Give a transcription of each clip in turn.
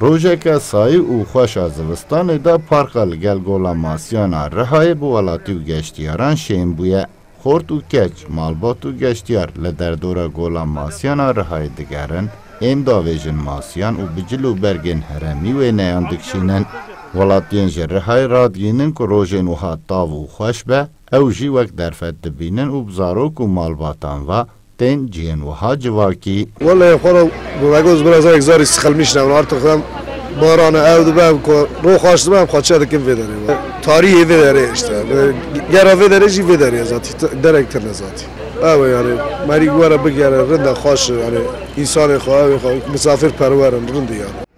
روژه سایی و خوش از زمستان دا پارکا لگل گولا ماسیانا رهای بو ولاتی و گشتیاران شیم بویه خورد و کچ مالبات و گشتیار لدردورا گولا ماسیانا رهای دگرن ام داویجن ماسیان و بجلو برگن هرمی و نیان دکشینن ولاتین جرهای رادگینن که روژن و حتاو و خوش به او جی وقت درفت دبینن و بزاروک و مالباتان و تن جین و ها جواکی والله خورا بگوز براز اگزاری سخل میشنم و ارتو خودم باران اود بهم که رو خواسته بهم خاطر دکم ویداری تاریخی ویداری اشته گرا ویداری جی ویداری ذاتی درکتر نذاتی اوه یعنی مری گواره بگیره رنده خوش یعنی انسان خواه مسافر پرورن رنده یعنی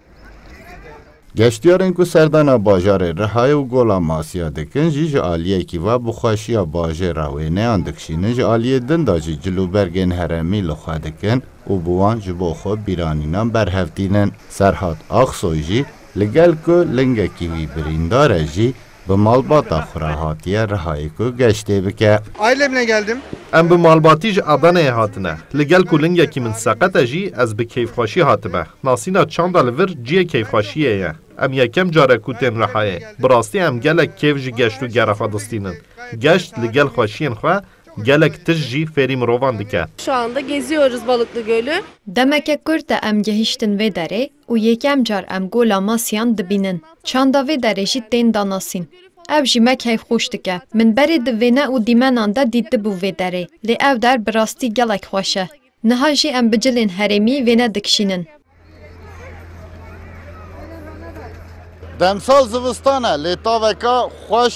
گشتیارن که سردانا باجار رهای و گولا ماسیا دکن جیج آلیه کی و بخواشیا باجه راوی نیان دکشینه جی آلیه دنداجی جلو برگن هرمی لخوا دکن و بوان جبو خو بیرانینان برهفتینن سرحاد آخسوی جی لگل که لنگه کیوی برینداره جی به مالباتا خراهاتیه رهایی که گشته بکه ailemle geldim. ام به مالباتیج آدانه هاتنه لگل کلنگه کی من سقط جی از به کیفخواشی هاتبه ناسینا چند دلور جی کیفخواشیه یه ام یکم جاره کوتن رهایه براستی ام گلک کیف جی گشت و گره خواستینن گشت لگل خواشین خواه گلک تج جی فری مروان دکه Şu anda geziyoruz Balıklı Gölü. Demek kurda em gehiştin ve dere u yekem car em gola masyan dibinin. Çanda ve dere jî tên danasin. Ev jî me keyf xweş dike. Min berê di vêne û dîmenan de dîtibû vê derê. Lê ev der bi rastî gelek xweş e. Niha jî em bi cilên herêmî vêne dikişînin. دمسال زوستانه لیتاوکا خوش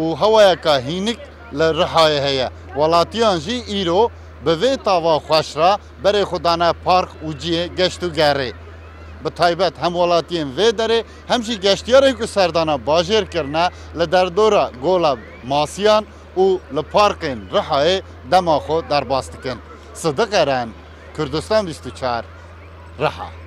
و هوایکا هینک لرهای هیا ولاتیان جی ایرو به وی تاوا خوش را بری خودانه پارک و جیه گشتو گره به تایبت هم ولاتیان وی داره همچی گشتیاره که سردانه باجر کرنه لدردورا گولا ماسیان و لپارکین رهای دما خود در باستکن صدق رن کردستان 24 رها